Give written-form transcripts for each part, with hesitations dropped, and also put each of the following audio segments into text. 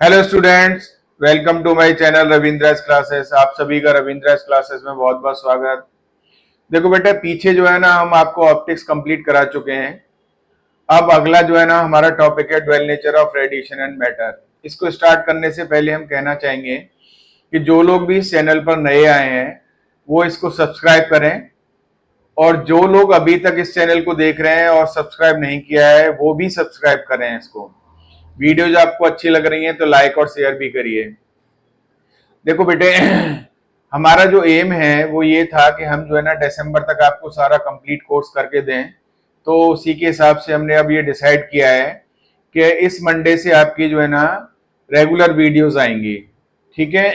Hello students, welcome to my channel Ravindra's classes. आप सभी का रविंद्रस क्लासेस में बहुत बहुत स्वागत। देखो बेटा, पीछे जो है ना हम आपको ऑप्टिक्स कंप्लीट करा चुके हैं। अब अगला जो है ना हमारा टॉपिक है dual nature of radiation and matter. इसको स्टार्ट करने से पहले हम कहना चाहेंगे कि जो लोग भी इस चैनल पर नए आए हैं वो इसको सब्सक्राइब करें, और जो लोग अभी तक इस चैनल को देख रहे हैं और सब्सक्राइब नहीं किया है वो भी सब्सक्राइब करें इसको। वीडियोज आपको अच्छी लग रही हैं तो लाइक और शेयर भी करिए। देखो बेटे, हमारा जो एम है वो ये था कि हम जो है ना दिसंबर तक आपको सारा कंप्लीट कोर्स करके दें। तो उसी के हिसाब से हमने अब ये डिसाइड किया है कि इस मंडे से आपकी जो है ना रेगुलर वीडियोस आएंगी। ठीक है।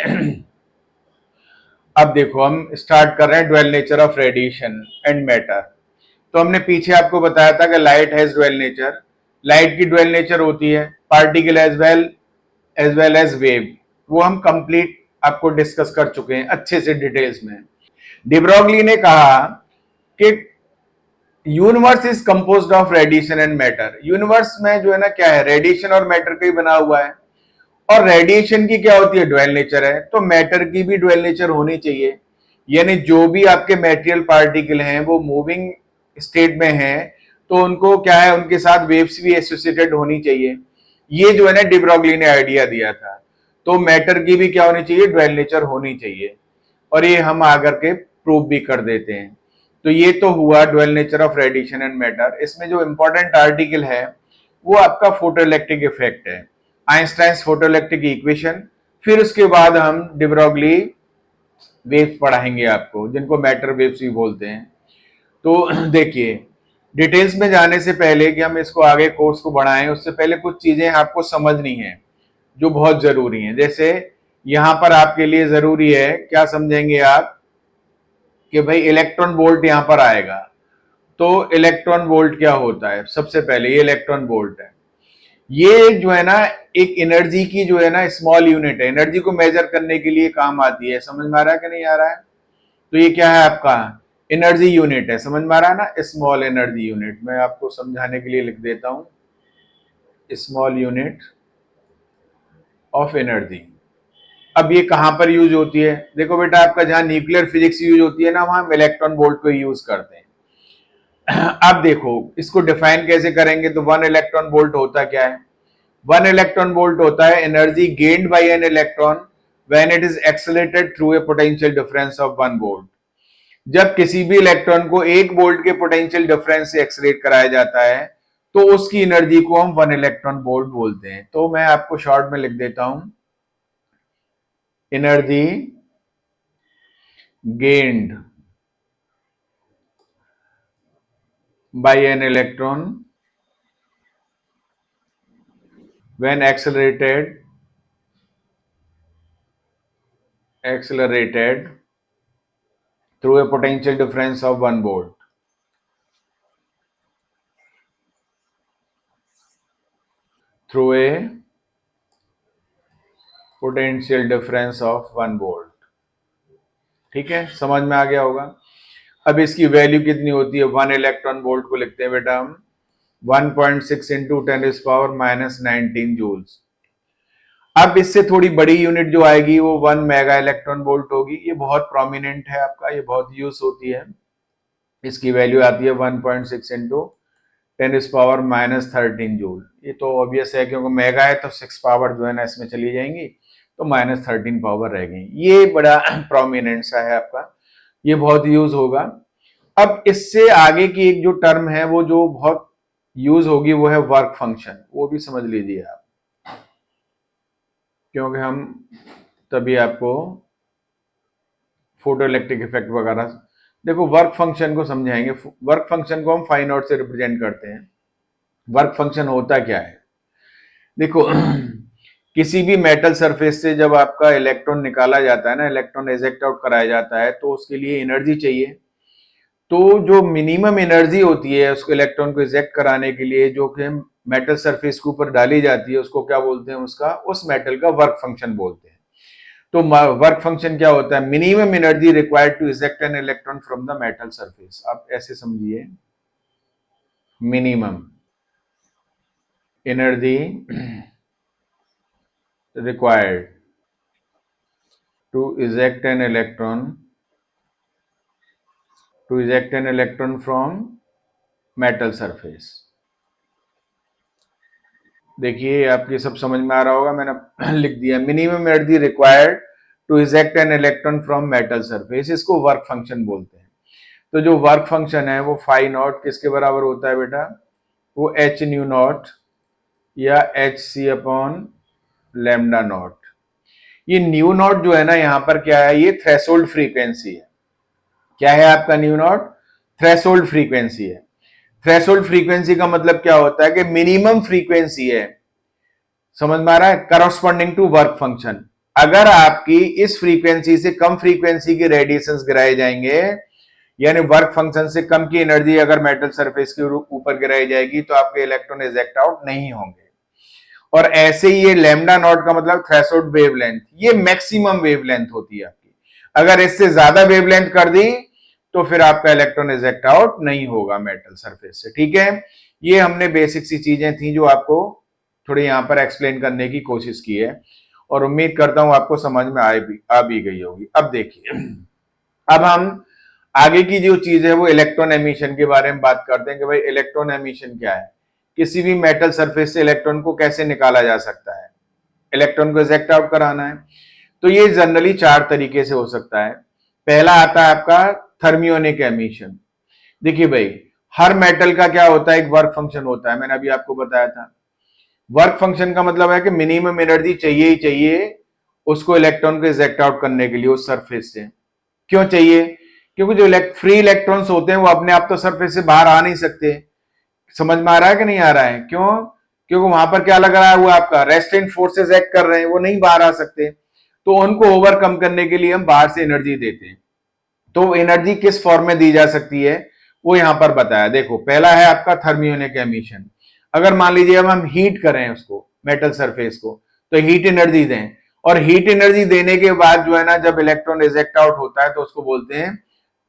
अब देखो हम स्टार्ट कर रहे हैं dual nature of radiation and matter. तो हमने पीछे आपको बताया था कि light has dual nature. Light की ड्वेल नेचर होती है particle as well as wave. वो हम कंप्लीट आपको डिस्कस कर चुके हैं अच्छे से डिटेल्स में। डिब्रोगली ने कहा कि universe is composed of radiation and matter. Universe में जो है ना क्या है, रेडिएशन और मैटर का ही बना हुआ है। और रेडिएशन की क्या होती है, ड्वेल नेचर है, तो मैटर की भी ड्वेल नेचर होनी चाहिए। यानी जो भी आपके मेटेरियल पार्टिकल हैं वो मूविंग स्टेट में हैं, तो उनको क्या है, उनके साथ वेव्स भी एसोसिएटेड होनी चाहिए। ये जो है ना डिब्रोगली ने आइडिया दिया था। तो मैटर की भी क्या होनी चाहिए, ड्वेल नेचर होनी चाहिए। और ये हम आकर के प्रूव भी कर देते हैं। तो ये तो हुआ dual nature of radiation and matter. इसमें जो इंपॉर्टेंट आर्टिकल है वो आपका फोटोइलेक्ट्रिक इफेक्ट है, आइंस्टाइन्स फोटोइलेक्ट्रिक इक्वेशन। फिर उसके बाद हम डिब्रोगली वेव्स पढ़ाएंगे आपको, जिनको मैटर वेव्स भी बोलते हैं। तो देखिए, डिटेल्स में जाने से पहले कि हम इसको आगे कोर्स को बढ़ाएं, उससे पहले कुछ चीजें आपको समझनी है जो बहुत जरूरी हैं। जैसे यहां पर आपके लिए जरूरी है, क्या समझेंगे आप, कि भाई इलेक्ट्रॉन वोल्ट यहां पर आएगा। तो इलेक्ट्रॉन वोल्ट क्या होता है, सबसे पहले ये इलेक्ट्रॉन वोल्ट है। ये जो है ना एक एनर्जी की जो है ना स्मॉल यूनिट है, एनर्जी को मेजर करने के लिए काम आती है। समझ में आ रहा है कि नहीं आ रहा है? तो ये क्या है आपका एनर्जी यूनिट है। समझ में आ रहा है ना, स्मॉल एनर्जी यूनिट। मैं आपको समझाने के लिए लिख देता हूं, स्मॉल यूनिट ऑफ एनर्जी। अब ये कहां पर यूज होती है, देखो बेटा, आपका जहां न्यूक्लियर फिजिक्स यूज होती है ना, वहां हम इलेक्ट्रॉन वोल्ट को यूज करते हैं। अब देखो इसको डिफाइन कैसे करेंगे, तो वन इलेक्ट्रॉन वोल्ट होता क्या है? वन इलेक्ट्रॉन वोल्ट होता है energy gained by an electron when it is accelerated through a potential difference of 1 volt. जब किसी भी इलेक्ट्रॉन को 1 वोल्ट के पोटेंशियल डिफरेंस से एक्सलेट कराया जाता है तो उसकी एनर्जी को हम 1 इलेक्ट्रॉन वोल्ट बोलते हैं। तो मैं आपको शॉर्ट में लिख देता हूं, energy gained by an electron when accelerated through a potential difference of 1 volt, through a potential difference of 1 volt। ठीक है, समझ में आ गया होगा। अब इसकी वैल्यू कितनी होती है, 1 इलेक्ट्रॉन वोल्ट को लिखते हैं बेटा हम 1.6 इंटू 10⁻⁹ अब इससे थोड़ी बड़ी यूनिट जो आएगी वो 1 मेगा इलेक्ट्रॉन वोल्ट होगी। ये बहुत प्रोमिनेंट है आपका, ये बहुत यूज होती है। इसकी वैल्यू आती है 1.6 इंटू 10⁻⁻13 जूल। ये तो ऑब्वियस है, क्योंकि मेगा है तो 6 पावर जो है ना इसमें चली जाएंगी, तो -13 पावर रह गई। ये बड़ा प्रोमिनेंट सा है आपका, ये बहुत यूज होगा। अब इससे आगे की एक जो टर्म है वो जो बहुत यूज होगी वो है वर्क फंक्शन। वो भी समझ लीजिए आप, क्योंकि हम तभी आपको फोटो इलेक्ट्रिक इफेक्ट वगैरह, देखो वर्क फंक्शन को समझाएंगे। वर्क फंक्शन को हम फाइ नॉट से रिप्रेजेंट करते हैं। वर्क फंक्शन होता क्या है, देखो किसी भी मेटल सरफेस से जब आपका इलेक्ट्रॉन निकाला जाता है ना, इलेक्ट्रॉन एजेक्ट आउट कराया जाता है, तो उसके लिए एनर्जी चाहिए। तो जो मिनिमम एनर्जी होती है उसको इलेक्ट्रॉन को इजेक्ट कराने के लिए, जो कि मेटल सरफेस के ऊपर डाली जाती है, उसको क्या बोलते हैं, उसका उस मेटल का वर्क फंक्शन बोलते हैं। तो वर्क फंक्शन क्या होता है, minimum energy required to eject an electron from the metal surface. आप ऐसे समझिए, minimum energy required to eject an electron from metal surface. देखिए आपके सब समझ में आ रहा होगा, मैंने लिख दिया minimum energy required to eject an electron from metal surface, इसको वर्क फंक्शन बोलते हैं। तो जो वर्क फंक्शन है वो फाई नॉट किसके बराबर होता है बेटा, वो एच न्यू नॉट या H C upon lambda not. ये न्यू नॉट जो है ना यहाँ पर क्या है, ये थ्रेशोल्ड फ्रीक्वेंसी है। क्या है आपका न्यू नॉट, थ्रेशोल्ड फ्रीक्वेंसी है। थ्रेशोल्ड फ्रीक्वेंसी का मतलब क्या होता है कि मिनिमम फ्रीक्वेंसी है, समझ में आ रहा है, करस्पॉन्डिंग टू वर्क फंक्शन। अगर आपकी इस फ्रीक्वेंसी से कम फ्रीक्वेंसी के रेडिएशंस गिराए जाएंगे, यानी वर्क फंक्शन से कम की एनर्जी अगर मेटल सरफेस के ऊपर गिराई जाएगी तो आपके इलेक्ट्रॉन इजेक्ट आउट नहीं होंगे। और ऐसे ही ये लैम्डा नॉट का मतलब थ्रेशोल्ड वेवलेंथ, ये मैक्सिमम वेवलेंथ होती है आपकी। अगर इससे ज्यादा वेवलेंथ कर दी तो फिर आपका इलेक्ट्रॉन इजेक्ट आउट नहीं होगा मेटल सरफेस से। ठीक है, ये हमने बेसिक सी चीजें थी जो आपको थोड़ी यहां पर एक्सप्लेन करने की कोशिश की है, और उम्मीद करता हूं आपको समझ में आ भी गई होगी। अब देखिए, अब हम आगे की जो चीज है वो इलेक्ट्रॉन एमिशन के बारे में बात करते हैं कि भाई इलेक्ट्रॉन एमिशन क्या है, किसी भी मेटल सरफेस से इलेक्ट्रॉन को कैसे निकाला जा सकता है, इलेक्ट्रॉन को इजेक्ट आउट कराना है। तो ये जनरली 4 तरीके से हो सकता है। पहला आता है आपका थर्मियोनिक एमिशन। देखिए भाई, हर मेटल का क्या होता है, एक वर्क फंक्शन होता है, मैंने अभी आपको बताया था। वर्क फंक्शन का मतलब है कि मिनिमम एनर्जी चाहिए ही चाहिए उसको इलेक्ट्रॉन को इजेक्ट आउट करने के लिए उस सरफेस से। क्यों चाहिए, क्योंकि जो फ्री इलेक्ट्रॉन्स होते हैं वो अपने आप तो सरफेस से बाहर आ नहीं सकते। समझ में आ रहा है कि नहीं आ रहा है, क्यों, क्योंकि वहां पर क्या लग रहा है, वो आपका रेस्ट्रेंट फोर्सेस एक्ट कर रहे हैं, वो नहीं बाहर आ सकते। तो उनको ओवरकम करने के लिए हम बाहर से एनर्जी देते हैं। तो एनर्जी किस फॉर्म में दी जा सकती है वो यहां पर बताया। देखो, पहला है आपका थर्मियोनिक एमिशन। अगर मान लीजिए अब हम हीट करें उसको मेटल सरफेस को, तो हीट एनर्जी दें, और हीट एनर्जी देने के बाद जो है ना, जब इलेक्ट्रॉन रिजेक्ट आउट होता है तो उसको बोलते हैं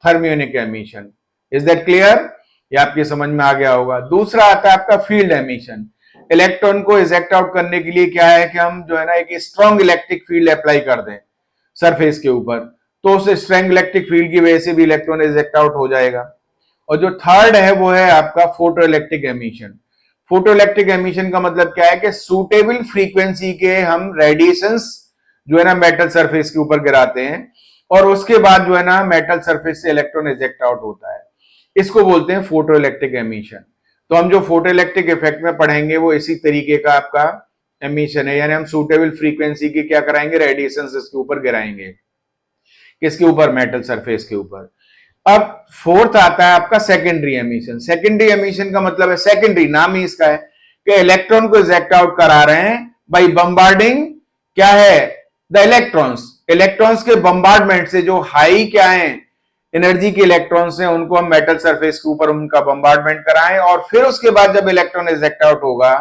thermionic emission. Is that clear, ये आपके समझ में आ गया होगा। दूसरा आता है आपका फील्ड एमिशन। इलेक्ट्रॉन को इजेक्ट आउट करने के लिए क्या है कि हम जो है ना एक स्ट्रॉन्ग इलेक्ट्रिक फील्ड अप्लाई कर दें सरफेस के ऊपर, तो उस स्ट्रॉन्ग इलेक्ट्रिक फील्ड की वजह से भी इलेक्ट्रॉन इजेक्ट आउट हो जाएगा। और जो थर्ड है वो है आपका photo electric emission. Photo electric emission का मतलब क्या है कि सूटेबल फ्रीक्वेंसी के हम रेडिएशंस जो है ना मेटल सरफेस के ऊपर गिराते हैं, और उसके बाद जो है ना मेटल सरफेस से इलेक्ट्रॉन इजेक्ट आउट होता है। इसको बोलते हैं फोटो इलेक्ट्रिक एमिशन। तो हम जो फोटो इलेक्ट्रिक इफेक्ट में पढ़ेंगे वो इसी तरीके का आपका एमिशन है, यानी हम सूटेबल फ्रीक्वेंसी की क्या कराएंगे, रेडिएशंस इसके ऊपर गिराएंगे। किसके ऊपर, मेटल सरफेस के ऊपर। अब फोर्थ आता है आपका सेकेंडरी एमिशन। सेकेंडरी एमिशन का मतलब है, सेकेंडरी नाम ही इसका है कि इलेक्ट्रॉन को इजेक्ट आउट करा रहे हैं बाय बम्बार्डिंग, क्या है, द इलेक्ट्रॉन्स। इलेक्ट्रॉन्स के बम्बार्डमेंट से जो हाई क्या है एनर्जी के इलेक्ट्रॉन्स हैं उनको हम मेटल सरफेस के ऊपर उनका बम्बार्डमेंट कराएं, और फिर उसके बाद जब इलेक्ट्रॉन इजेक्ट आउट होगा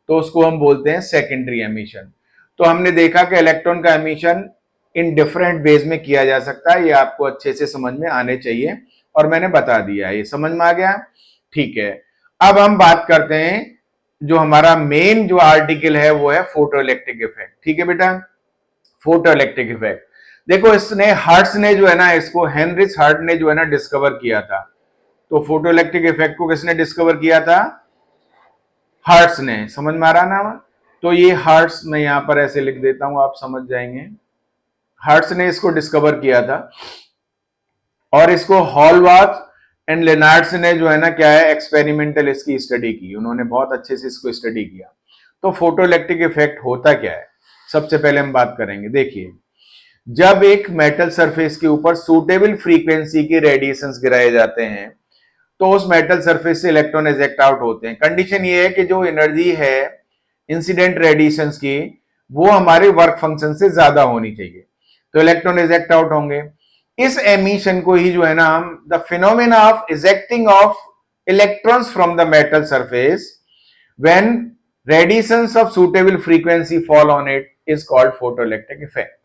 तो उसको हम बोलते हैं सेकेंडरी एमिशन। तो हमने देखा कि इलेक्ट्रॉन का एमिशन इन डिफरेंट वेज में किया जा सकता है, ये आपको अच्छे से समझ में आने चाहिए, और मैंने बता दिया, ये समझ में आ गया। ठीक है, अब हम बात करते हैं, जो हमारा मेन जो आर्टिकल है वो है फोटो इलेक्ट्रिक इफेक्ट। ठीक है बेटा, फोटो इलेक्ट्रिक इफेक्ट। देखो, इसने हर्ट्स ने जो है ना, इसको हेनरिच हर्ट ने जो है ना डिस्कवर किया था। तो फोटो इलेक्ट्रिक इफेक्ट को किसने डिस्कवर किया था, हर्ट्स ने। समझ में आ रहा ना, तो ये हर्ट्स मैं यहां पर ऐसे लिख देता हूं, आप समझ जाएंगे। हर्ट्स ने इसको डिस्कवर किया था, और इसको हॉलवार्थ एंड लेनार्ड्स ने जो है ना क्या है, एक्सपेरिमेंटल इसकी स्टडी की, उन्होंने बहुत अच्छे से इसको स्टडी किया। तो फोटो इलेक्ट्रिक इफेक्ट होता क्या है, सबसे पहले हम बात करेंगे। देखिए, जब एक मेटल सरफेस के ऊपर सूटेबल फ्रीक्वेंसी के रेडिएशंस गिराए जाते हैं तो उस मेटल सरफेस से इलेक्ट्रॉन इजेक्ट आउट होते हैं। कंडीशन ये है कि जो एनर्जी है इंसिडेंट रेडिएशंस की, वो हमारे वर्क फंक्शन से ज्यादा होनी चाहिए, तो इलेक्ट्रॉन इजेक्ट आउट होंगे। इस एमिशन को ही जो है ना हम the phenomena of ejecting of electrons from the metal surface when radiations of suitable frequency fall on it is called photo electric effect.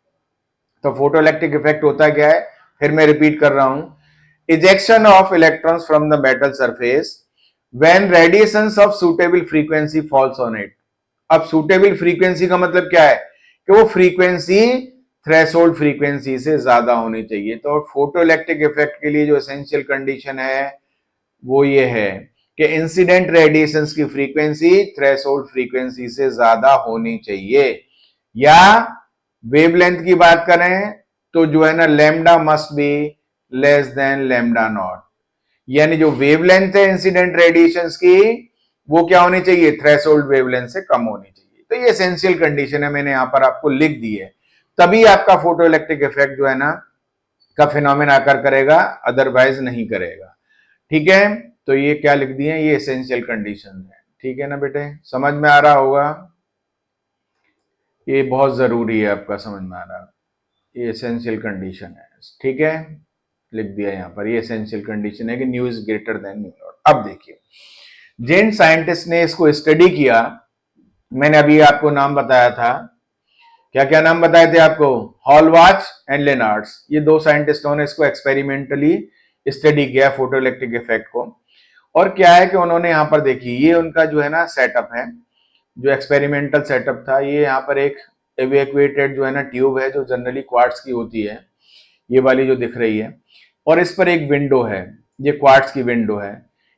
तो फोटो इलेक्ट्रिक इफेक्ट होता क्या है, फिर मैं रिपीट कर रहा हूं, ejection of electrons from the metal surface when radiations of suitable frequency falls on it. अब सूटेबल फ्रीक्वेंसी का मतलब क्या है कि वो फ्रीक्वेंसी थ्रेशोल्ड फ्रीक्वेंसी से ज्यादा होनी चाहिए। तो फोटो इलेक्ट्रिक इफेक्ट के लिए जो एसेंशियल कंडीशन है वो ये है कि इंसिडेंट रेडिएशंस की फ्रीक्वेंसी थ्रेशोल्ड फ्रीक्वेंसी से ज्यादा होनी चाहिए, या वेवलेंथ की बात करें तो जो है ना lambda must be less than lambda naught, यानी जो वेवलेंथ है इंसिडेंट रेडिएशंस की वो क्या होनी चाहिए, थ्रेशोल्ड वेवलेंथ से कम होनी चाहिए। तो ये एसेंशियल कंडीशन है, मैंने यहां पर आपको लिख दी है, तभी आपका फोटो इलेक्ट्रिक इफेक्ट जो है ना का फिनोमेना आकर करेगा, अदरवाइज नहीं करेगा। ठीक है, तो ये क्या लिख दिए, ये एसेंशियल कंडीशन है। ठीक है ना बेटे, समझ में आ रहा होगा, ये बहुत जरूरी है आपका समझ में आ रहा, ये एसेंशियल कंडीशन है। ठीक है, लिख दिया यहां पर, ये एसेंशियल कंडीशन है कि new is greater than new not. अब देखिए जिन साइंटिस्ट ने इसको स्टडी किया, मैंने अभी आपको नाम बताया था, क्या क्या नाम बताए थे आपको, हॉलवाच एंड लेनार्ड्स, ये दो साइंटिस्टों ने इसको एक्सपेरिमेंटली स्टडी किया फोटो इलेक्ट्रिक इफेक्ट को। और क्या है कि उन्होंने यहाँ पर देखी, ये उनका जो है ना सेटअप है, जो एक्सपेरिमेंटल सेटअप था, ये यहाँ पर एक एवेक्युएटेड जो है ना ट्यूब है जो जनरली क्वार्ट्ज की होती है, ये वाली जो दिख रही है, और इस पर एक विंडो है, ये क्वार्ट्ज की विंडो है।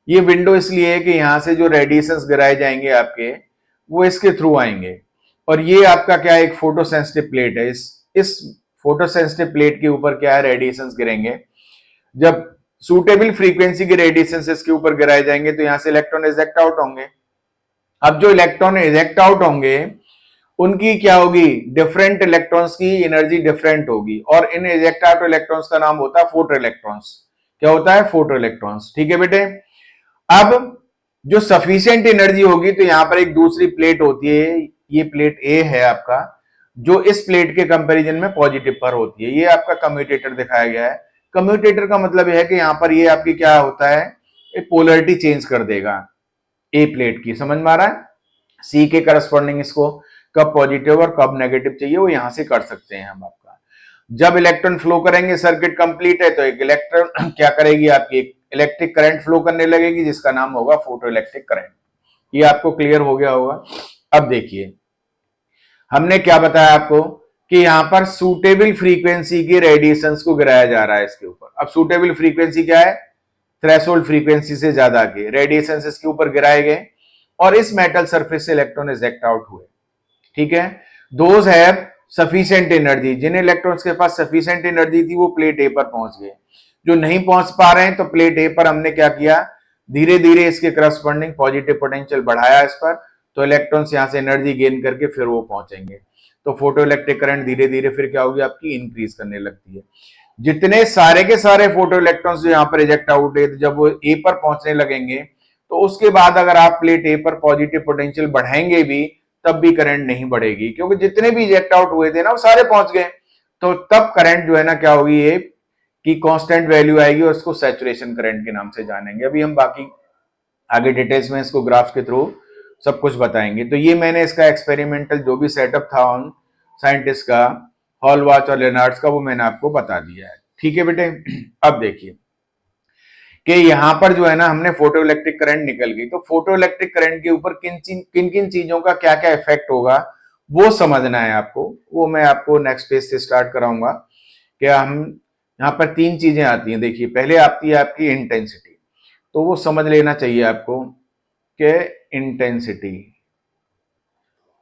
ये विंडो इसलिए है कि यहाँ से जो रेडिएशंस गिराए जाएंगे आपके वो इसके थ्रू आएंगे, और ये आपका क्या है, एक फोटो सेंसिटिव प्लेट है, इस फोटो सेंसिटिव प्लेट के ऊपर क्या है, रेडिएशंस गिरेंगे। जब सूटेबल फ्रीक्वेंसी के रेडिएशंस इसके ऊपर गिराए जाएंगे तो यहां से इलेक्ट्रॉन इजेक्ट आउट होंगे। अब जो इलेक्ट्रॉन इजेक्ट आउट होंगे उनकी क्या होगी, डिफरेंट इलेक्ट्रॉन्स की एनर्जी डिफरेंट होगी, और इन इजेक्ट आउट इलेक्ट्रॉन्स का नाम होता है फोटो इलेक्ट्रॉन्स। क्या होता है, फोटो इलेक्ट्रॉन्स। ठीक है बेटे, अब जो सफिशिएंट एनर्जी होगी तो यहां पर एक दूसरी प्लेट होती है, ये प्लेट ए है आपका, जो इस प्लेट के कंपैरिजन में पॉजिटिव पर होती है। ये आपका कम्यूटेटर दिखाया गया है। कम्यूटेटर का मतलब यह है कि यहां पर ये आपकी क्या होता है, एक पोलरिटी चेंज कर देगा ए प्लेट की, समझ में आ रहा है। सी के करस्पॉन्डिंग इसको कब पॉजिटिव और कब नेगेटिव चाहिए वो यहां से कर सकते हैं हम आपका। जब इलेक्ट्रॉन फ्लो करेंगे, सर्किट कंप्लीट है, तो एक इलेक्ट्रॉन क्या करेगी, आपकी एक इलेक्ट्रिक करंट फ्लो करने लगेगी जिसका नाम होगा फोटो इलेक्ट्रिक करंट। ये आपको क्लियर हो गया होगा। अब देखिए हमने क्या बताया आपको कि यहां पर सूटेबल फ्रीक्वेंसी के रेडिएशंस को गिराया जा रहा है इसके ऊपर। अब सूटेबल फ्रीक्वेंसी क्या है, थ्रेशोल्ड फ्रीक्वेंसी से ज्यादा के रेडिएशंस इसके ऊपर गिराए गए, और इस मेटल सरफेस से इलेक्ट्रॉन इजेक्ट आउट हुए। ठीक है, दोज हैव सफिशिएंट एनर्जी, जिन इलेक्ट्रॉन्स के पास सफिशिएंट एनर्जी थी वो प्लेट ए पर पहुंच गए। जो नहीं पहुंच पा रहे हैं तो प्लेट ए पर हमने क्या किया, धीरे धीरे इसके करस्पॉन्डिंग पॉजिटिव पोटेंशियल बढ़ाया इस पर, तो इलेक्ट्रॉन्स यहां से एनर्जी गेन करके फिर वो पहुंचेंगे। तो फोटो इलेक्ट्रिक करंट धीरे धीरे फिर क्या होगी आपकी, इंक्रीज करने लगती है। जितने सारे के सारे फोटो इलेक्ट्रॉन्स जो यहाँ पर इजेक्ट आउट है, जब वो ए पर पहुंचने लगेंगे तो उसके बाद अगर आप प्लेट ए पर पॉजिटिव पोटेंशियल बढ़ाएंगे भी तब भी करंट नहीं बढ़ेगी, क्योंकि जितने भी इजेक्ट आउट हुए थे ना वो सारे पहुंच गए। तो तब करंट जो है ना क्या होगी, ये की कांस्टेंट वैल्यू आएगी, और उसको सैचुरेशन करंट के नाम से जानेंगे। अभी हम बाकी आगे डिटेल्स में इसको ग्राफ के थ्रू सब कुछ बताएंगे। तो ये मैंने इसका एक्सपेरिमेंटल जो भी सेटअप था उन साइंटिस्ट का, हॉलवाच और लेनार्ड्स का, वो मैंने आपको बता दिया है। ठीक है बेटे, अब देखिए कि यहां पर जो है ना हमने फोटो इलेक्ट्रिक करंट निकल गई, तो फोटो इलेक्ट्रिक करंट के ऊपर किन किन चीजों का क्या क्या इफेक्ट होगा वो समझना है आपको। वो मैं आपको नेक्स्ट पेज से स्टार्ट कराऊंगा कि हम यहाँ पर तीन चीजें आती हैं। देखिए पहले आती है आपकी इंटेंसिटी, तो वो समझ लेना चाहिए आपको कि इंटेंसिटी।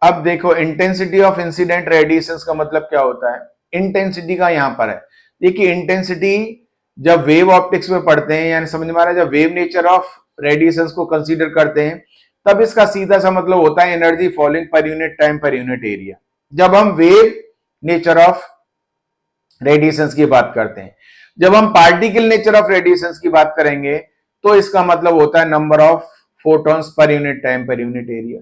अब देखो इंटेंसिटी ऑफ इंसिडेंट रेडिएशंस का मतलब क्या होता है, इंटेंसिटी का यहां पर है। देखिए इंटेंसिटी जब वेव ऑप्टिक्स में पढ़ते हैं, यानी समझ में आ रहा है, जब वेव नेचर ऑफ रेडिएशंस को कंसीडर करते हैं तब इसका सीधा सा मतलब होता है एनर्जी फॉलिंग पर unit time per unit area. जब हम वेव नेचर ऑफ रेडिएशंस की बात करते हैं, जब हम पार्टिकल नेचर ऑफ रेडिएशंस की बात करेंगे तो इसका मतलब होता है number of photons per unit time per unit area,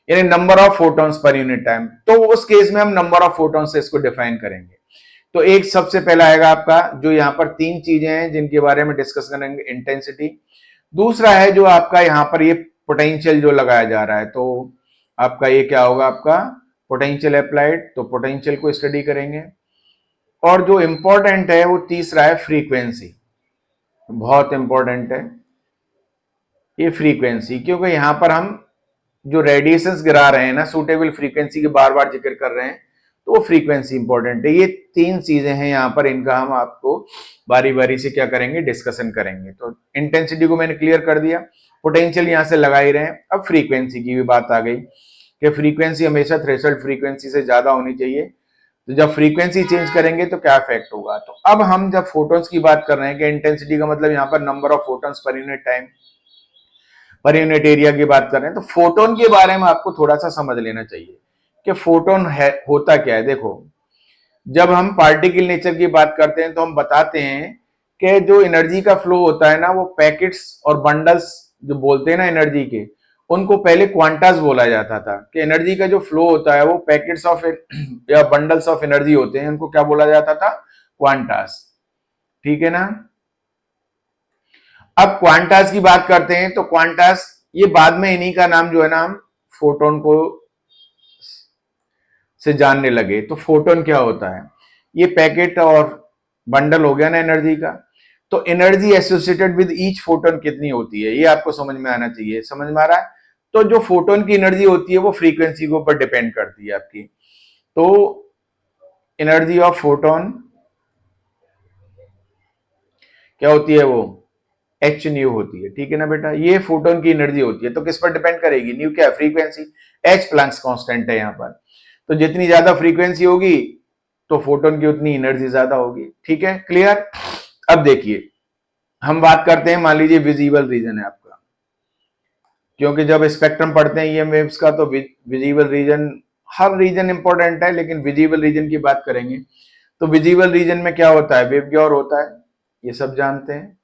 यानी number of photons per unit time. तो उस केस में हम नंबर ऑफ फोटॉन्स से इसको डिफाइन करेंगे। तो एक सबसे पहला आएगा आपका, जो यहां पर तीन चीजें हैं जिनके बारे में डिस्कस करेंगे, इंटेंसिटी। दूसरा है जो आपका यहां पर ये पोटेंशियल जो लगाया जा रहा है, तो आपका ये क्या होगा, आपका पोटेंशियल अप्लाइड, तो पोटेंशियल को स्टडी करेंगे। और जो इंपॉर्टेंट है वो तीसरा है फ्रीक्वेंसी, बहुत इंपॉर्टेंट है ये फ्रीक्वेंसी, क्योंकि यहां पर हम जो रेडिएशंस गिरा रहे हैं ना, सूटेबल फ्रीक्वेंसी की बार बार जिक्र कर रहे हैं, तो वो फ्रीक्वेंसी इंपॉर्टेंट है। ये 3 चीजें हैं यहाँ पर, इनका हम आपको बारी बारी से क्या करेंगे, डिस्कशन करेंगे। तो इंटेंसिटी को मैंने क्लियर कर दिया, पोटेंशियल यहाँ से लगा ही रहे हैं। अब फ्रीक्वेंसी की भी बात आ गई कि फ्रीक्वेंसी हमेशा थ्रेशोल्ड फ्रीक्वेंसी से ज्यादा होनी चाहिए। तो जब फ्रीक्वेंसी चेंज करेंगे तो क्या इफेक्ट होगा। तो अब हम जब फोटॉन्स की बात कर रहे हैं कि इंटेंसिटी का मतलब यहाँ पर number of photons per unit time, per unit area की बात कर रहे हैं, तो फोटोन के बारे में आपको थोड़ा सा समझ लेना चाहिए कि फोटोन है होता क्या है। देखो, जब हम पार्टिकल नेचर की बात करते हैं तो हम बताते हैं कि जो एनर्जी का फ्लो होता है ना, वो पैकेट्स और बंडल्स जो बोलते हैं ना एनर्जी के, उनको पहले क्वांटास बोला जाता था। कि एनर्जी का जो फ्लो होता है वो पैकेट्स ऑफ या बंडल्स ऑफ एनर्जी होते हैं, उनको क्या बोला जाता था, क्वांटास। ठीक है ना। अब क्वांटास की बात करते हैं तो क्वांटास, ये बाद में इन्हीं का नाम जो है ना हम फोटोन को से जानने लगे। तो फोटोन क्या होता है, ये पैकेट और बंडल हो गया ना एनर्जी का। तो energy associated with each photon कितनी होती है, ये आपको समझ में आना चाहिए। समझ में आ रहा है। तो जो फोटोन की एनर्जी होती है वो फ्रीक्वेंसी के ऊपर डिपेंड करती है आपकी। तो एनर्जी ऑफ फोटोन क्या होती है, वो एच न्यू होती है। ठीक है ना बेटा, ये फोटोन की एनर्जी होती है। तो किस पर डिपेंड करेगी, न्यू क्या है, फ्रीक्वेंसी। एच प्लैंक्स कांस्टेंट है यहाँ पर। तो जितनी ज्यादा फ्रीक्वेंसी होगी तो फोटोन की उतनी एनर्जी ज्यादा होगी। ठीक है, क्लियर। अब देखिए, हम बात करते हैं, मान लीजिए विजिबल रीजन है आपका, क्योंकि जब स्पेक्ट्रम पढ़ते हैं ईएम वेव्स का तो विजिबल रीजन, हर रीजन इंपॉर्टेंट है, लेकिन विजिबल रीजन की बात करेंगे। तो विजिबल रीजन में क्या होता है, वेवगॉर होता है, ये सब जानते हैं।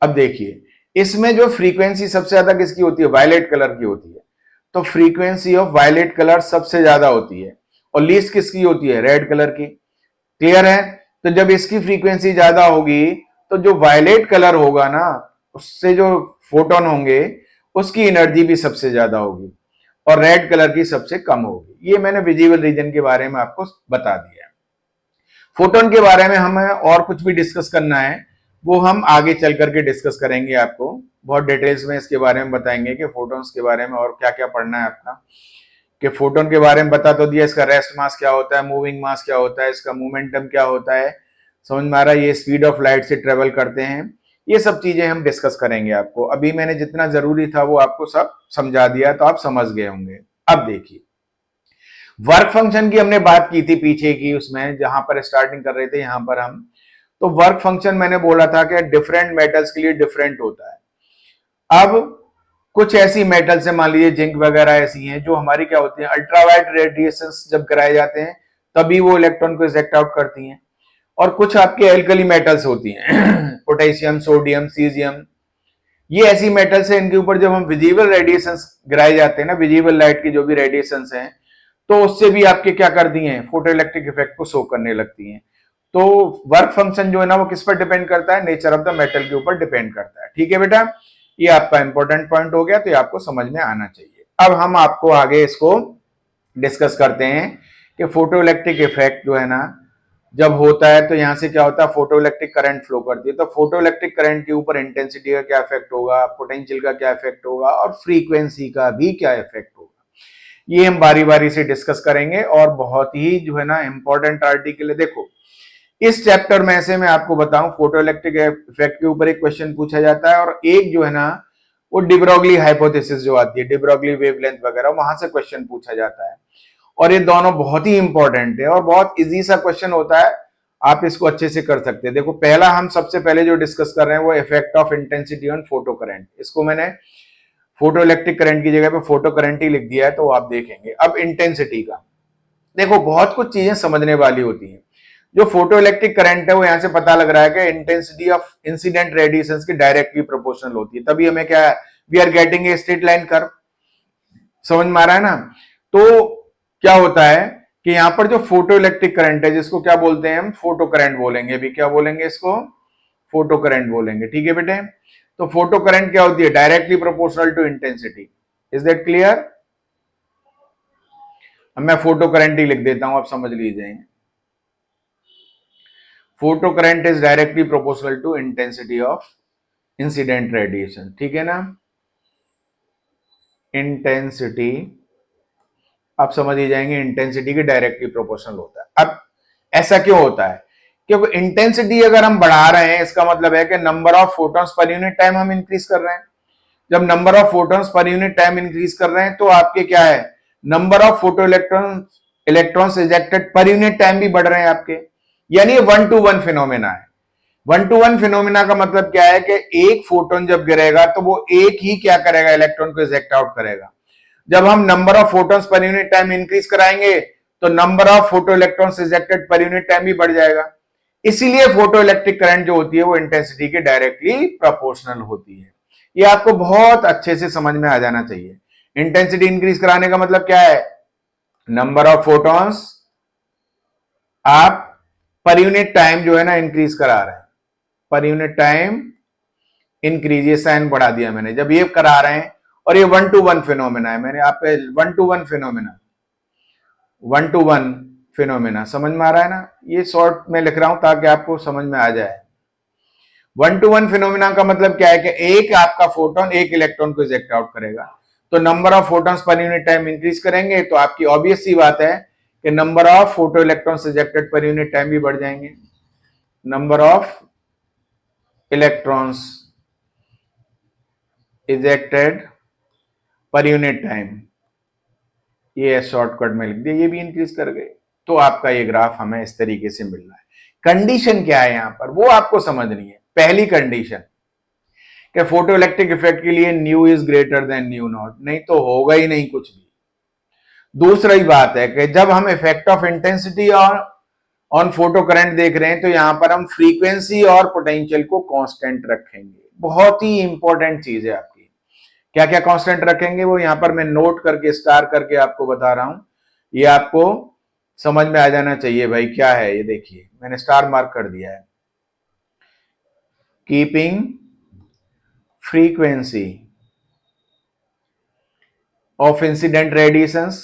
अब देखिए, इसमें जो फ्रीक्वेंसी सबसे ज्यादा किसकी होती है, वायलेट कलर की होती है। तो फ्रीक्वेंसी ऑफ वायलेट कलर सबसे ज्यादा होती है। और लीस्ट किसकी होती है, रेड कलर की। क्लियर है। तो जब इसकी फ्रीक्वेंसी ज्यादा होगी तो जो वायलेट कलर होगा ना, उससे जो फोटोन होंगे उसकी एनर्जी भी सबसे ज्यादा होगी, और रेड कलर की सबसे कम होगी। ये मैंने विजिबल रीजन के बारे में आपको बता दिया। फोटोन के बारे में हमें और कुछ भी डिस्कस करना है, वो हम आगे चल करके डिस्कस करेंगे। आपको बहुत डिटेल्स में इसके बारे में बताएंगे कि फोटोन्स के बारे में और क्या क्या पढ़ना है आपका। कि फोटोन के बारे में बता तो दिया, इसका रेस्ट मास क्या होता है, मूविंग मास क्या होता है, इसका मोमेंटम क्या होता है, समझ में आ रहा है। ये स्पीड ऑफ लाइट से ट्रेवल करते हैं, ये सब चीजें हम डिस्कस करेंगे आपको। अभी मैंने जितना जरूरी था वो आपको सब समझा दिया, तो आप समझ गए होंगे। अब देखिए, वर्क फंक्शन की हमने बात की थी पीछे की, उसमें जहां पर स्टार्टिंग कर रहे थे यहां पर हम। तो वर्क फंक्शन मैंने बोला था कि डिफरेंट मेटल्स के लिए डिफरेंट होता है। अब कुछ ऐसी मेटल्स है, मान लीजिए जिंक वगैरह ऐसी हैं, जो हमारी क्या होती है, अल्ट्रावायलेट रेडिएशंस जब कराए जाते हैं तभी वो इलेक्ट्रॉन को इजेक्ट आउट करती हैं। और कुछ आपके एल्कली मेटल्स होती हैं पोटेशियम, सोडियम, सीजियम, ये ऐसी मेटल्स है, इनके ऊपर जब हम विजिबल रेडिएशंस गिराए जाते हैं ना, विजिबल लाइट की जो भी रेडिएशंस हैं, तो उससे भी आपके क्या करती हैं, फोटो इलेक्ट्रिक इफेक्ट को शो करने लगती हैं। तो वर्क फंक्शन जो है ना वो किस पर डिपेंड करता है, नेचर ऑफ द मेटल के ऊपर डिपेंड करता है। ठीक है बेटा, ये आपका इंपॉर्टेंट पॉइंट हो गया, तो ये आपको समझ में आना चाहिए। अब हम आपको आगे इसको डिस्कस करते हैं कि फोटो इलेक्ट्रिक इफेक्ट जो है ना जब होता है तो यहां से क्या होता है, फोटो इलेक्ट्रिक करंट फ्लो करती है। तो फोटो इलेक्ट्रिक करंट के ऊपर इंटेंसिटी का क्या इफेक्ट होगा, पोटेंशियल का क्या इफेक्ट होगा, और फ्रीक्वेंसी का भी क्या इफेक्ट होगा, ये हम बारी बारी से डिस्कस करेंगे। और बहुत ही जो है ना इंपॉर्टेंट आर्टिकल है। देखो, इस चैप्टर में से मैं आपको बताऊं, फोटो इलेक्ट्रिक इफेक्ट के ऊपर एक क्वेश्चन पूछा जाता है, और एक जो है ना वो डिब्रोगली हाइपोथेसिस जो आती है, डिब्रोगली वेवलेंथ वगैरह, वहां से क्वेश्चन पूछा जाता है। और ये दोनों बहुत ही इंपॉर्टेंट है और बहुत इजी सा क्वेश्चन होता है, आप इसको अच्छे से कर सकते हैं। देखो, पहला हम सबसे पहले जो डिस्कस कर रहे हैं वो effect of intensity on photo current. इसको मैंने फोटो इलेक्ट्रिक करंट की जगह पे फोटो करंट ही लिख दिया है, तो आप देखेंगे। अब इंटेंसिटी का देखो, बहुत कुछ चीजें समझने वाली होती हैं। जो फोटो इलेक्ट्रिक करंट है वो यहां से पता लग रहा है कि इंटेंसिटी ऑफ इंसिडेंट रेडिएशंस की डायरेक्टली प्रोपोर्शनल होती है, तभी हमें क्या, we are getting a straight line curve. समझ में आ रहा है ना। तो क्या होता है कि यहां पर जो फोटो इलेक्ट्रिक करंट है, जिसको क्या बोलते हैं हम, फोटो करंट बोलेंगे। अभी क्या बोलेंगे इसको, फोटो करंट बोलेंगे। ठीक है बेटे। तो फोटो करंट क्या होती है, directly proportional to intensity. Is that clear. अब मैं फोटो करंट ही लिख देता हूं, आप समझ लीजिए। Photo current is directly proportional to intensity of incident radiation. ठीक है ना, इंटेंसिटी आप समझ ही जाएंगे इंटेंसिटी के डायरेक्टली प्रोपोर्शनल होता है। अब ऐसा क्यों होता है? क्योंकि इंटेंसिटी अगर हम बढ़ा रहे हैं इसका मतलब है कि number of photons per unit time हम इंक्रीज कर रहे हैं। जब number of photons per unit time increase कर रहे हैं तो आपके क्या है, number of photo electrons ejected पर यूनिट टाइम भी बढ़ रहे हैं आपके। यानी ये 1 to 1 फिनोमेना है। 1 to 1 फिनोमेना का मतलब क्या है कि एक फोटोन जब गिरेगा तो वो एक ही क्या करेगा, इलेक्ट्रॉन को इजेक्ट आउट करेगा। जब हम number of photons per unit time increase कराएंगे तो number of photo electrons ejected पर यूनिट टाइम भी बढ़ जाएगा। इसीलिए फोटो इलेक्ट्रिक करंट जो होती है वो इंटेंसिटी के डायरेक्टली प्रोपोर्शनल होती है। ये आपको बहुत अच्छे से समझ में आ जाना चाहिए। इंटेंसिटी इंक्रीज कराने का मतलब क्या है, नंबर ऑफ फोटॉन्स आप पर यूनिट टाइम जो है ना इंक्रीज करा रहे हैं, पर यूनिट टाइम इंक्रीज, ये साइन बढ़ा दिया मैंने। जब ये करा रहे हैं और ये 1 to 1 फिनोमेना है, मैंने आप 1 to 1 फिनोमेना, 1 to 1 फिनोमेना समझ में आ रहा है ना। ये शॉर्ट में लिख रहा हूं ताकि आपको समझ में आ जाए। 1 to 1 फिनोमेना का मतलब क्या है कि एक आपका फोटोन एक इलेक्ट्रॉन को इजेक्ट आउट करेगा, तो number of photons per unit time increase करेंगे तो आपकी ऑब्वियस सी बात है कि number of photo electrons ejected पर यूनिट टाइम भी बढ़ जाएंगे। नंबर ऑफ इलेक्ट्रॉन्स इजेक्टेड पर यूनिट टाइम, ये शॉर्टकट में लिख दिया, ये भी इंक्रीज कर गए। तो आपका ये ग्राफ हमें इस तरीके से मिल रहा है। कंडीशन क्या है यहां पर, वो आपको समझनी है। पहली कंडीशन कि फोटो इलेक्ट्रिक इफेक्ट के लिए new is greater than new not, नहीं तो होगा ही नहीं कुछ भी। दूसरी बात है कि जब हम इफेक्ट ऑफ इंटेंसिटी और ऑन फोटो करंट देख रहे हैं तो यहां पर हम फ्रीक्वेंसी और पोटेंशियल को कांस्टेंट रखेंगे। बहुत ही इंपॉर्टेंट चीज है आपकी। क्या क्या कांस्टेंट रखेंगे वो यहां पर मैं नोट करके स्टार करके आपको बता रहा हूं, ये आपको समझ में आ जाना चाहिए भाई क्या है। ये देखिए मैंने स्टार मार्क कर दिया है। Keeping frequency of incident radiations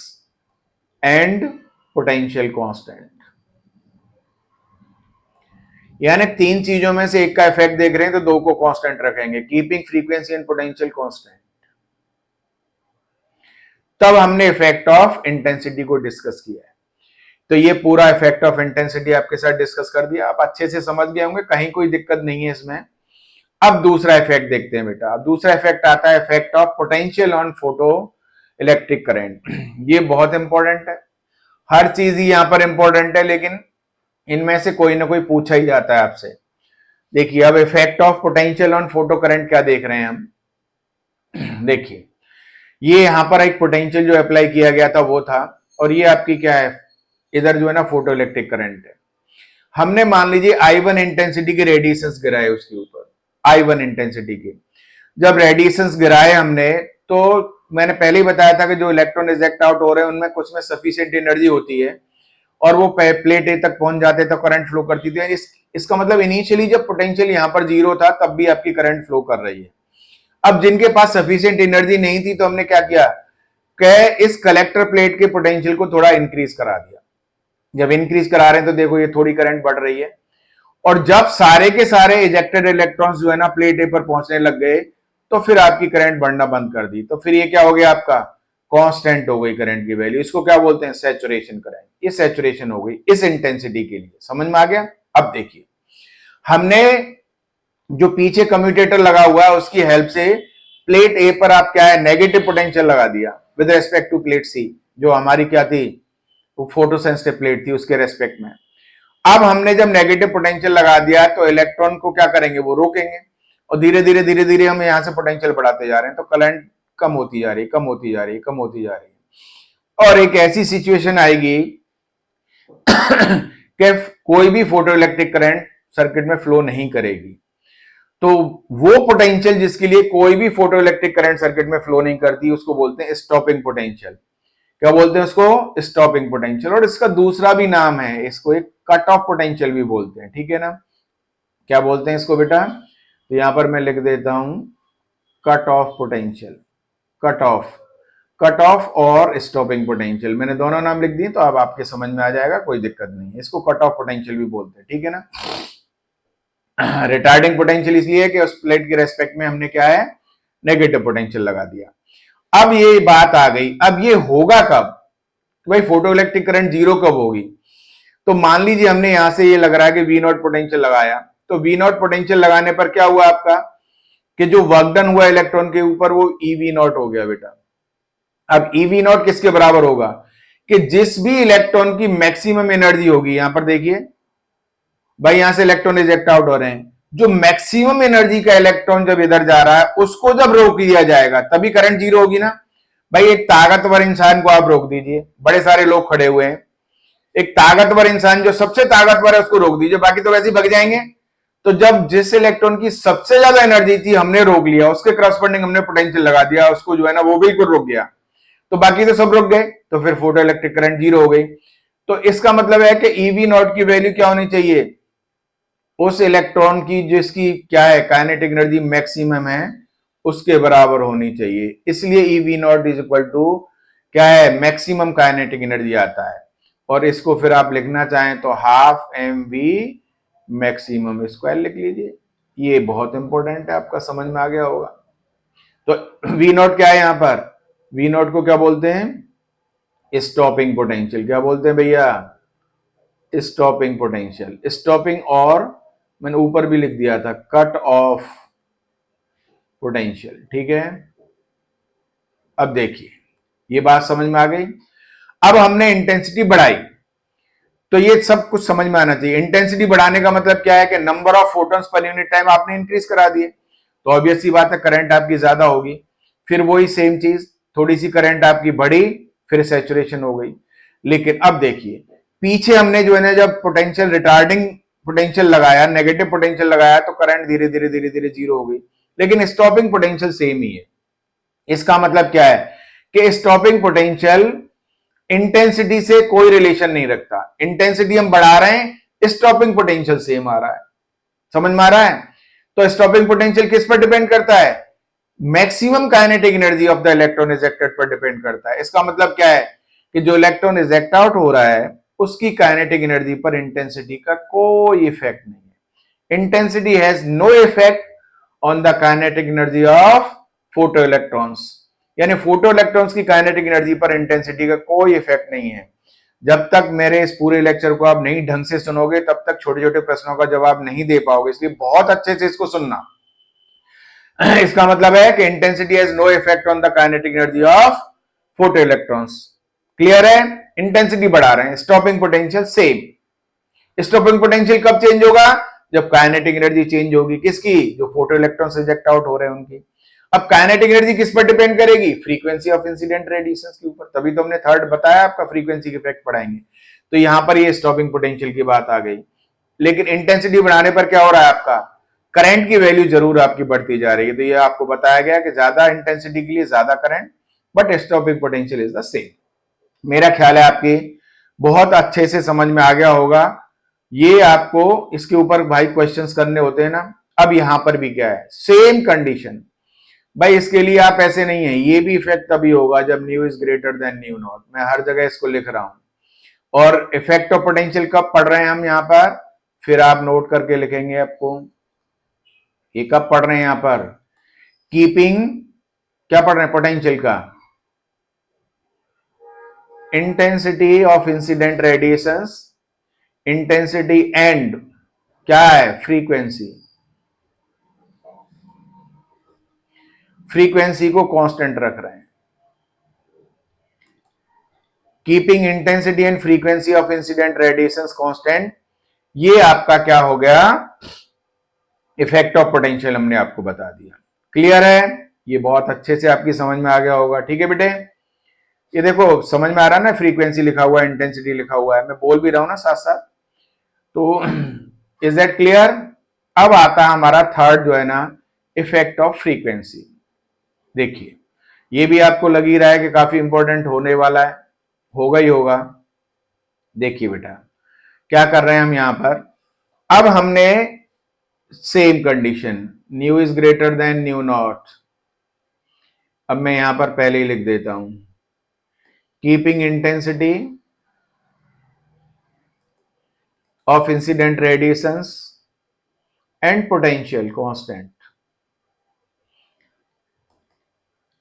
and potential constant, यानी तीन चीजों में से एक का इफेक्ट देख रहे हैं तो दो को कांस्टेंट रखेंगे, keeping frequency and potential constant. तब हमने इफेक्ट ऑफ इंटेंसिटी को डिस्कस किया है। तो ये पूरा इफेक्ट ऑफ इंटेंसिटी आपके साथ डिस्कस कर दिया, आप अच्छे से समझ गए होंगे, कहीं कोई दिक्कत नहीं है इसमें। अब दूसरा इफेक्ट देखते हैं बेटा। अब दूसरा इफेक्ट आता है effect of potential on photo electric current. ये बहुत इंपॉर्टेंट है, हर चीज ही यहां पर इंपॉर्टेंट है, लेकिन इनमें से कोई ना कोई पूछा ही जाता है आपसे। देखिए अब effect of potential on photo current क्या देख रहे हैं हम। देखिए ये यहां पर एक पोटेंशियल जो अप्लाई किया गया था वो था, और ये आपकी क्या है, इधर जो है ना फोटो इलेक्ट्रिक करंट है। हमने मान लीजिए I1 इंटेंसिटी के रेडिएशंस गिराए उसके ऊपर, I1 इंटेंसिटी के जब रेडिएशंस गिराए हमने, तो मैंने पहले ही बताया था कि जो इलेक्ट्रॉन इजेक्ट आउट हो रहे हैं उनमें कुछ में सफिशिएंट एनर्जी होती है और वो प्लेट ए तक पहुंच जाते तो करंट फ्लो करती थी। इसका मतलब इनिशियली जब पोटेंशियल यहां पर जीरो था तब भी आपकी करंट फ्लो कर रही है। अब जिनके पास सफिशिएंट एनर्जी नहीं थी तो हमने क्या किया कि इस कलेक्टर प्लेट के पोटेंशियल को थोड़ा इंक्रीज करा दिया। जब इंक्रीज करा रहे हैं तो देखो ये थोड़ी करंट बढ़ रही है, और जब सारे के सारे इजेक्टेड इलेक्ट्रॉन्स जो है ना प्लेट ए पर पहुंचने लग गए तो फिर आपकी करंट बढ़ना बंद कर दी। तो फिर ये क्या हो गया, आपका कांस्टेंट हो गई करंट की वैल्यू। इसको क्या बोलते हैं, सैचुरेशन करंट। ये सैचुरेशन हो गई इस इंटेंसिटी के लिए। समझ में आ गया। अब देखिए हमने जो पीछे कम्यूटेटर लगा हुआ है उसकी हेल्प से प्लेट ए पर आप क्या है, नेगेटिव पोटेंशियल लगा दिया विद रेस्पेक्ट टू प्लेट सी, जो हमारी क्या थी, वो फोटो सेंसिटिव प्लेट थी, उसके रेस्पेक्ट में। अब हमने जब नेगेटिव पोटेंशियल लगा दिया तो इलेक्ट्रॉन को क्या करेंगे, वो रोकेंगे, और धीरे धीरे हम यहां से पोटेंशियल बढ़ाते जा रहे हैं तो करंट कम होती जा रही है, कम होती जा रही है, कम होती जा रही है। और एक ऐसी सिचुएशन आएगी कि कोई भी फोटो इलेक्ट्रिक करंट सर्किट में फ्लो नहीं करेगी। तो वो पोटेंशियल जिसके लिए कोई भी फोटो इलेक्ट्रिक करंट सर्किट में फ्लो नहीं करती उसको बोलते हैं स्टॉपिंग पोटेंशियल। क्या बोलते हैं उसको, स्टॉपिंग पोटेंशियल। और इसका दूसरा भी नाम है, इसको एक कट ऑफ पोटेंशियल भी बोलते हैं, ठीक है ना। क्या बोलते हैं इसको बेटा, तो यहां पर मैं लिख देता हूं cut off potential, cut off और स्टॉपिंग पोटेंशियल। मैंने दोनों नाम लिख दिए तो अब आपके समझ में आ जाएगा, कोई दिक्कत नहीं है। इसको कट ऑफ पोटेंशियल भी बोलते हैं, ठीक है ना। रिटार्डिंग पोटेंशियल इसलिए कि उस प्लेट के रेस्पेक्ट में हमने क्या है, नेगेटिव पोटेंशियल लगा दिया। अब ये बात आ गई, अब ये होगा कब, कि भाई फोटो इलेक्ट्रिक करंट जीरो कब होगी। तो मान लीजिए हमने यहां से ये लग रहा है कि वी नॉट पोटेंशियल लगाया, तो वी नॉट पोटेंशियल लगाने पर क्या हुआ आपका कि जो वर्क डन हुआ इलेक्ट्रॉन के ऊपर वो ईवी नॉट हो गया बेटा। अब ईवी नॉट किसके बराबर होगा कि जिस भी इलेक्ट्रॉन की मैक्सिमम एनर्जी होगी, यहां पर देखिए भाई यहां से इलेक्ट्रॉन रिजेक्ट आउट हो रहे हैं, जो मैक्सिमम एनर्जी का इलेक्ट्रॉन जब इधर जा रहा है उसको जब रोक दिया जाएगा तभी करंट जीरो होगी ना। भाई एक ताकतवर इंसान को आप रोक दीजिए, बड़े सारे लोग खड़े हुए हैं, एक ताकतवर इंसान जो सबसे ताकतवर है उसको रोक दीजिए, बाकी तो वैसे ही भग जाएंगे। तो जब जिस इलेक्ट्रॉन की सबसे ज्यादा एनर्जी थी हमने रोक लिया, उसके करस्पॉन्डिंग हमने पोटेंशियल लगा दिया, उसको जो है ना वो बिल्कुल रुक गया, तो बाकी तो सब रुक गए, तो फिर फोटो इलेक्ट्रिक करंट जीरो हो गई। तो इसका मतलब है कि ईवी नॉट की वैल्यू क्या होनी चाहिए, उस इलेक्ट्रॉन की जिसकी क्या है काइनेटिक एनर्जी मैक्सिमम है उसके बराबर होनी चाहिए। इसलिए eV not is equal to क्या है, मैक्सिमम काइनेटिक एनर्जी आता है। और इसको फिर आप लिखना चाहें तो half m v maximum square लिख लीजिए। ये बहुत इंपॉर्टेंट है, आपका समझ में आ गया होगा। तो वी नॉट क्या है यहां पर, वी नॉट को क्या बोलते हैं, स्टॉपिंग पोटेंशियल। क्या बोलते हैं भैया, स्टॉपिंग पोटेंशियल। स्टॉपिंग और मैंने ऊपर भी लिख दिया था कट ऑफ पोटेंशियल, ठीक है। अब देखिए ये बात समझ में आ गई। अब हमने इंटेंसिटी बढ़ाई तो ये सब कुछ समझ में आना चाहिए। इंटेंसिटी बढ़ाने का मतलब क्या है कि number of photons per unit time आपने इंक्रीज करा दिए, तो ऑब्वियस सी बात है करंट आपकी ज्यादा होगी। फिर वही सेम चीज, थोड़ी सी करंट आपकी बढ़ी फिर सैचुरेशन हो गई। लेकिन अब देखिए पीछे हमने जो है ना जब पोटेंशियल रिटार्डिंग पोटेंशियल लगाया, नेगेटिव पोटेंशियल लगाया, तो करंट धीरे धीरे धीरे धीरे जीरो हो गई, लेकिन स्टॉपिंग पोटेंशियल सेम ही है। इसका मतलब क्या है कि स्टॉपिंग पोटेंशियल इंटेंसिटी से कोई रिलेशन नहीं रखता। इंटेंसिटी हम बढ़ा रहे हैं, स्टॉपिंग पोटेंशियल सेम आ रहा है। समझ में आ रहा है। तो स्टॉपिंग पोटेंशियल किस पर डिपेंड करता है, maximum kinetic energy of the electron ejected पर डिपेंड करता है। इसका मतलब क्या है कि जो इलेक्ट्रॉन इजेक्ट आउट हो रहा है उसकी काइनेटिक एनर्जी पर इंटेंसिटी का कोई इफेक्ट नहीं है। Intensity has no effect on the kinetic energy of photo electrons, यानी फोटो इलेक्ट्रॉन्स की काइनेटिक एनर्जी पर इंटेंसिटी का कोई इफेक्ट नहीं है। जब तक मेरे इस पूरे लेक्चर को आप नहीं ढंग से सुनोगे तब तक छोटे छोटे प्रश्नों का जवाब नहीं दे पाओगे, इसलिए बहुत अच्छे से इसको सुनना। इसका मतलब है कि intensity has no effect on the kinetic energy of photo electrons. Clear है। इंटेंसिटी बढ़ा रहे हैं, stopping potential same. Stopping potential कब चेंज होगा, जब काइनेटिक एनर्जी चेंज होगी, किसकी, जो फोटो इलेक्ट्रॉन्स रिजेक्ट आउट हो रहे हैं उनकी। अब काइनेटिक एनर्जी किस पर डिपेंड करेगी, फ्रीक्वेंसी ऑफ इंसिडेंट रेडिएशन के ऊपर। तभी तो हमने थर्ड बताया आपका फ्रीक्वेंसी के इफेक्ट पढ़ाएंगे। तो यहां पर ये स्टॉपिंग पोटेंशियल की बात आ गई। लेकिन इंटेंसिटी बढ़ाने पर क्या हो रहा है, आपका करंट की वैल्यू जरूर आपकी बढ़ती जा रही है। तो ये आपको बताया गया कि ज्यादा इंटेंसिटी के लिए ज्यादा current, but stopping potential is the same. मेरा ख्याल है आपकी बहुत अच्छे से समझ में आ गया होगा। ये आपको इसके ऊपर भाई क्वेश्चंस करने होते हैं ना। अब यहां पर भी क्या है, सेम कंडीशन। भाई इसके लिए आप ऐसे नहीं है, ये भी इफेक्ट तभी होगा जब new is greater than new not. मैं हर जगह इसको लिख रहा हूं। और इफेक्ट ऑफ पोटेंशियल कब पढ़ रहे हैं हम यहां पर, फिर आप नोट करके लिखेंगे आपको। ये कब पढ़ रहे हैं यहां पर, कीपिंग क्या पढ़ रहे हैं, पोटेंशियल का intensity of incident radiations, intensity and क्या है, फ्रीक्वेंसी। फ्रीक्वेंसी को कांस्टेंट रख रहे हैं। Keeping intensity and frequency of incident radiations constant, ये आपका क्या हो गया, इफेक्ट ऑफ पोटेंशियल हमने आपको बता दिया। क्लियर है, ये बहुत अच्छे से आपकी समझ में आ गया होगा। ठीक है बेटे, ये देखो समझ में आ रहा है ना, फ्रीक्वेंसी लिखा हुआ है, इंटेंसिटी लिखा हुआ है, मैं बोल भी रहा हूं ना साथ साथ। तो इज दैट क्लियर। अब आता है हमारा थर्ड जो है ना, इफेक्ट ऑफ फ्रीक्वेंसी। देखिए ये भी आपको लग ही रहा है कि काफी इंपॉर्टेंट होने वाला है, होगा ही होगा। देखिए बेटा क्या कर रहे हैं हम यहां पर, अब हमने same condition, new is greater than new not. अब मैं यहां पर पहले ही लिख देता हूं, keeping intensity of incident radiations and potential constant.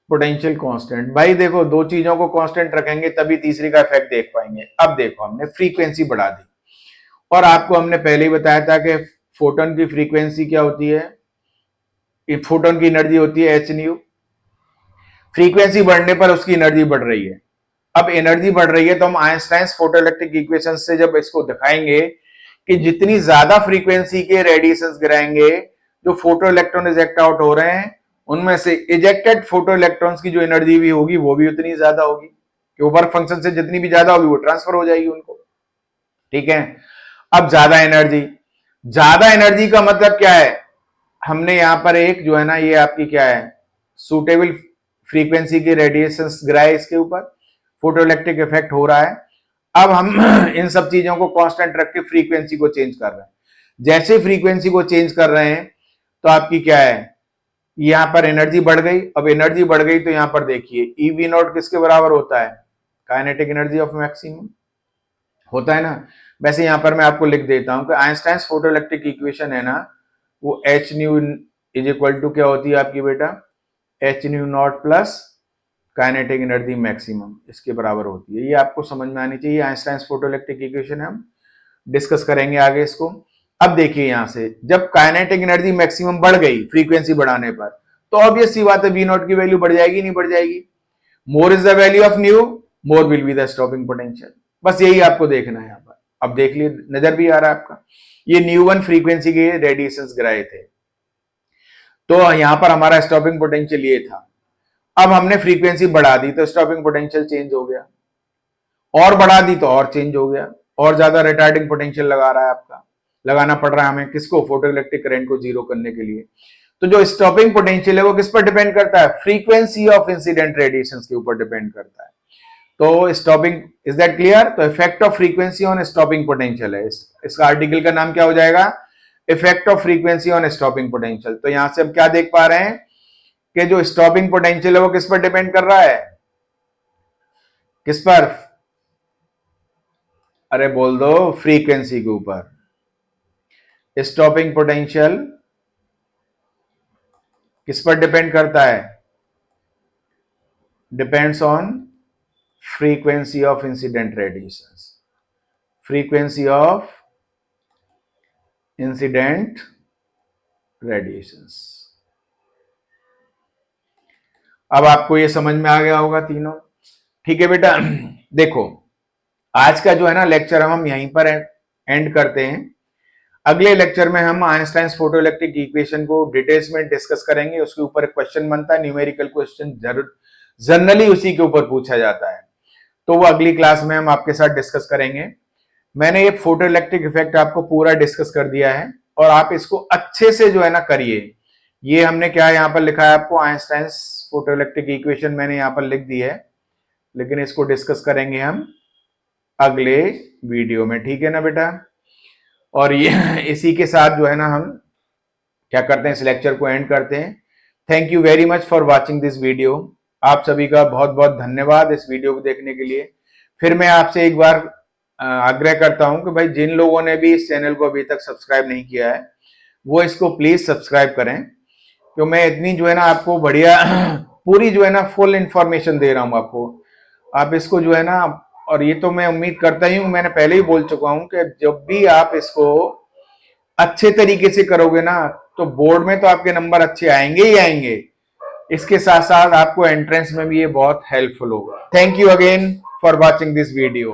Potential constant. भाई देखो, दो चीजों को कांस्टेंट रखेंगे तभी तीसरी का इफेक्ट देख पाएंगे। अब देखो, हमने फ्रीक्वेंसी बढ़ा दी और आपको हमने पहले ही बताया था कि फोटोन की फ्रीक्वेंसी क्या होती है, फोटोन की एनर्जी होती है एच न्यू। फ्रीक्वेंसी बढ़ने पर उसकी एनर्जी बढ़ रही है। अब एनर्जी बढ़ रही है तो हम आइंस्टाइन फोटोइलेक्ट्रिक इक्वेशन से जब इसको दिखाएंगे कि जितनी ज्यादा फ्रीक्वेंसी के रेडिएशंस गिराएंगे, जो फोटो इलेक्ट्रॉन इजेक्ट आउट हो रहे हैं, उनमें से इजेक्टेड फोटो इलेक्ट्रॉन्स की जो एनर्जी भी होगी वो भी उतनी ज्यादा होगी, कि वर्क फंक्शन से जितनी भी ज्यादा होगी वो ट्रांसफर हो जाएगी उनको। ठीक है। अब ज्यादा एनर्जी का मतलब क्या है, हमने यहां पर एक जो है ना, ये आपकी क्या है, सूटेबल फ्रीक्वेंसी के रेडिएशंस गिराए इसके ऊपर, फोटोइलेक्ट्रिक इफेक्ट हो रहा है। अब हम इन सब चीजों को कांस्टेंट रख के फ्रीक्वेंसी को चेंज कर रहे हैं। जैसे फ्रीक्वेंसी को चेंज कर रहे हैं तो आपकी क्या है, यहां पर एनर्जी बढ़ गई। अब एनर्जी बढ़ गई तो यहां पर देखिए ई वी नॉट किसके बराबर होता है, काइनेटिक एनर्जी ऑफ मैक्सिमम होता है ना। वैसे यहां पर मैं आपको लिख देता हूं कि आइंस्टाइन फोटोइलेक्ट्रिक इक्वेशन है ना, वो H nu is equal to क्या होती है आपकी बेटा, H nu naught plus kinetic energy maximum, इसके बराबर होती है। ये आपको समझ में आनी चाहिए। आइंस्टाइन फोटोइलेक्ट्रिक इक्वेशन है, हम डिस्कस करेंगे आगे इसको। अब देखिए यहां से जब काइनेटिक एनर्जी मैक्सिमम बढ़ गई फ्रीक्वेंसी बढ़ाने पर, तो ऑब्वियस सी बात है वी नॉट की वैल्यू बढ़ जाएगी, नहीं बढ़ जाएगी। More is the value of new, more will be the stopping potential. बस यही आपको देखना है यहां पर। अब देख लिए, नजर भी आ रहा है आपका, ये न्यू वन फ्रीक्वेंसी के रेडिएशंस गिराए थे, तो यहां पर हमारा स्टॉपिंग पोटेंशियल ये था। अब हमने फ्रीक्वेंसी बढ़ा दी तो स्टॉपिंग पोटेंशियल चेंज हो गया, और बढ़ा दी तो और चेंज हो गया, और ज्यादा रिटार्डिंग पोटेंशियल लगा रहा है आपका, लगाना पड़ रहा है हमें किसको, फोटोइलेक्ट्रिक करंट को जीरो करने के लिए। तो जो स्टॉपिंग पोटेंशियल है वो किस पर डिपेंड करता है, फ्रीक्वेंसी ऑफ इंसिडेंट रेडिएशंस के ऊपर डिपेंड करता है। तो स्टॉपिंग, इज दैट क्लियर। तो effect of frequency on stopping potential है, इसका आर्टिकल का नाम क्या हो जाएगा, effect of frequency on stopping potential. तो यहां से हम क्या देख पा रहे हैं कि जो स्टॉपिंग पोटेंशियल है वो किस पर डिपेंड कर रहा है, किस पर, अरे बोल दो, फ्रीक्वेंसी के ऊपर। स्टॉपिंग पोटेंशियल किस पर डिपेंड करता है, depends on frequency of incident radiations, frequency of incident radiations. अब आपको ये समझ में आ गया होगा तीनों। ठीक है बेटा, देखो आज का जो है ना लेक्चर हम यहीं पर एंड करते हैं। अगले लेक्चर में हम आइंस्टाइन फोटोइलेक्ट्रिक इक्वेशन को डिटेल्स में डिस्कस करेंगे। उसके ऊपर एक क्वेश्चन बनता है, न्यूमेरिकल क्वेश्चन, जनरली उसी के ऊपर पूछा जाता है, तो वो अगली क्लास में हम आपके साथ डिस्कस करेंगे। मैंने ये फोटोइलेक्ट्रिक इफेक्ट आपको पूरा डिस्कस कर दिया है, और आप इसको अच्छे से जो है ना करिए। ये हमने क्या यहाँ पर लिखा है आपको, आइंस्टाइन फोटोइलेक्ट्रिक इक्वेशन मैंने यहाँ पर लिख दी है, लेकिन इसको डिस्कस करेंगे हम अगले वीडियो में। ठीक है ना बेटा। और ये इसी के साथ जो है ना हम क्या करते हैं, इस लेक्चर को एंड करते हैं। Thank you very much for watching this video. आप सभी का बहुत बहुत धन्यवाद इस वीडियो को देखने के लिए। फिर मैं आपसे एक बार आग्रह करता हूं कि भाई जिन लोगों ने भी इस चैनल को अभी तक सब्सक्राइब नहीं किया है वो इसको प्लीज सब्सक्राइब करें, क्योंकि मैं इतनी जो है ना आपको बढ़िया पूरी जो है ना फुल इंफॉर्मेशन दे रहा हूं आपको। आप इसको जो है ना, और ये तो मैं उम्मीद करता ही हूं, मैंने पहले ही बोल चुका हूं कि जब भी आप इसको अच्छे तरीके से करोगे ना तो बोर्ड में तो आपके नंबर अच्छे आएंगे ही आएंगे, इसके साथ साथ आपको एंट्रेंस में भी ये बहुत हेल्पफुल होगा। Thank you again for watching this video.